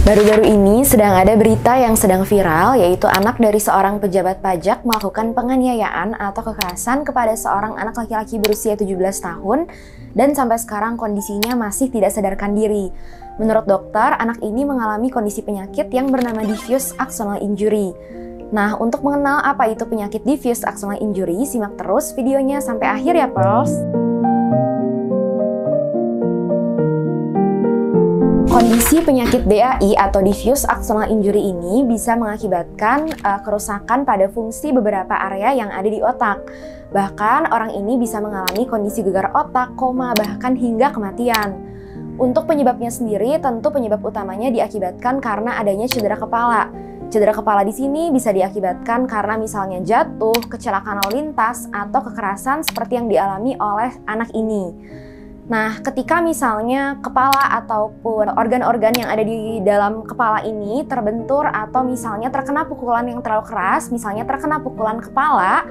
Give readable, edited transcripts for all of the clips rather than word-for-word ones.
Baru-baru ini sedang ada berita yang sedang viral, yaitu anak dari seorang pejabat pajak melakukan penganiayaan atau kekerasan kepada seorang anak laki-laki berusia 17 tahun dan sampai sekarang kondisinya masih tidak sadarkan diri. Menurut dokter, anak ini mengalami kondisi penyakit yang bernama diffuse axonal injury. Nah, untuk mengenal apa itu penyakit diffuse axonal injury, simak terus videonya sampai akhir ya, Pearls. Kondisi penyakit DAI atau diffuse axonal injury ini bisa mengakibatkan kerusakan pada fungsi beberapa area yang ada di otak. Bahkan orang ini bisa mengalami kondisi gegar otak, koma, bahkan hingga kematian. Untuk penyebabnya sendiri, tentu penyebab utamanya diakibatkan karena adanya cedera kepala. Cedera kepala di sini bisa diakibatkan karena misalnya jatuh, kecelakaan lalu lintas, atau kekerasan seperti yang dialami oleh anak ini. Nah, ketika misalnya kepala ataupun organ-organ yang ada di dalam kepala ini terbentur atau misalnya terkena pukulan yang terlalu keras, misalnya terkena pukulan kepala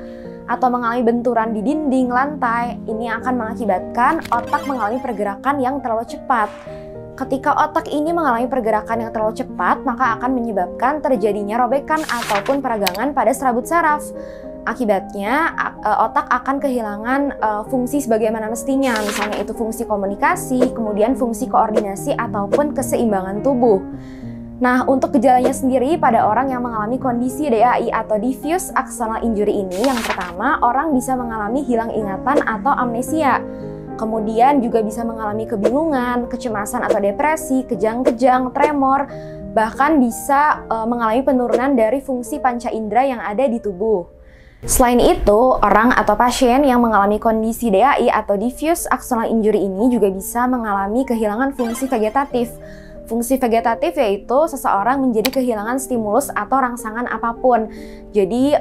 atau mengalami benturan di dinding, lantai, ini akan mengakibatkan otak mengalami pergerakan yang terlalu cepat. Ketika otak ini mengalami pergerakan yang terlalu cepat, maka akan menyebabkan terjadinya robekan ataupun peragangan pada serabut saraf. Akibatnya, otak akan kehilangan fungsi sebagaimana mestinya, misalnya itu fungsi komunikasi, kemudian fungsi koordinasi, ataupun keseimbangan tubuh. Nah, untuk gejalanya sendiri pada orang yang mengalami kondisi DAI atau diffuse axonal injury ini, yang pertama, orang bisa mengalami hilang ingatan atau amnesia. Kemudian juga bisa mengalami kebingungan, kecemasan atau depresi, kejang-kejang, tremor, bahkan bisa mengalami penurunan dari fungsi panca indera yang ada di tubuh. Selain itu, orang atau pasien yang mengalami kondisi DAI atau diffuse axonal injury ini juga bisa mengalami kehilangan fungsi vegetatif. Fungsi vegetatif yaitu seseorang menjadi kehilangan stimulus atau rangsangan apapun. Jadi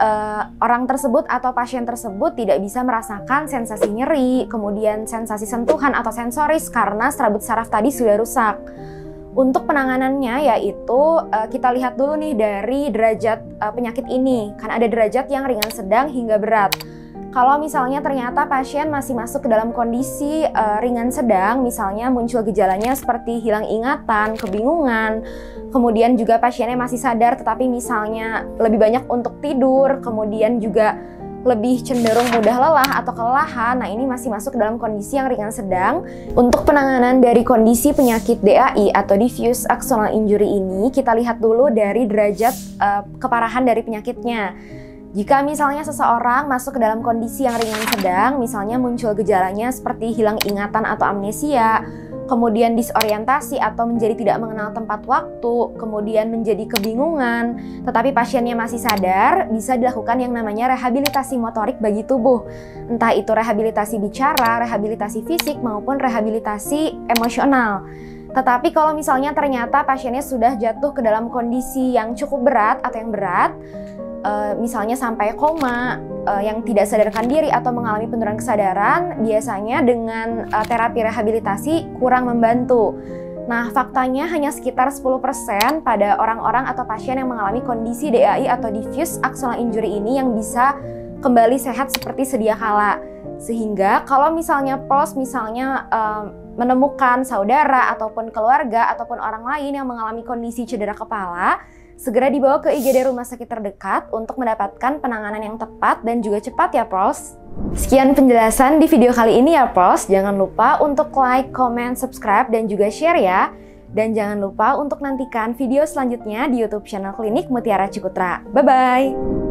orang tersebut atau pasien tersebut tidak bisa merasakan sensasi nyeri, kemudian sensasi sentuhan atau sensoris karena serabut saraf tadi sudah rusak. Untuk penanganannya yaitu kita lihat dulu nih dari derajat penyakit ini. Kan ada derajat yang ringan, sedang, hingga berat. Kalau misalnya ternyata pasien masih masuk ke dalam kondisi ringan sedang, misalnya muncul gejalanya seperti hilang ingatan, kebingungan, kemudian juga pasiennya masih sadar tetapi misalnya lebih banyak untuk tidur, kemudian juga lebih cenderung mudah lelah atau kelelahan, nah ini masih masuk ke dalam kondisi yang ringan sedang. Untuk penanganan dari kondisi penyakit DAI atau diffuse axonal injury ini, kita lihat dulu dari derajat keparahan dari penyakitnya. Jika misalnya seseorang masuk ke dalam kondisi yang ringan sedang, misalnya muncul gejalanya seperti hilang ingatan atau amnesia, kemudian disorientasi atau menjadi tidak mengenal tempat waktu, kemudian menjadi kebingungan, tetapi pasiennya masih sadar, bisa dilakukan yang namanya rehabilitasi motorik bagi tubuh. Entah itu rehabilitasi bicara, rehabilitasi fisik, maupun rehabilitasi emosional. Tetapi kalau misalnya ternyata pasiennya sudah jatuh ke dalam kondisi yang cukup berat atau yang berat, misalnya sampai koma, yang tidak sadarkan diri atau mengalami penurunan kesadaran, biasanya dengan terapi rehabilitasi kurang membantu. Nah, faktanya hanya sekitar 10% pada orang-orang atau pasien yang mengalami kondisi DAI atau diffuse axonal injury ini yang bisa kembali sehat seperti sedia kala. Sehingga kalau misalnya misalnya menemukan saudara ataupun keluarga ataupun orang lain yang mengalami kondisi cedera kepala, segera dibawa ke IGD rumah sakit terdekat untuk mendapatkan penanganan yang tepat dan juga cepat ya, Pros. Sekian penjelasan di video kali ini ya, Pros. Jangan lupa untuk like, comment, subscribe, dan juga share ya. Dan jangan lupa untuk nantikan video selanjutnya di YouTube channel Klinik Mutiara Cikutra. Bye-bye!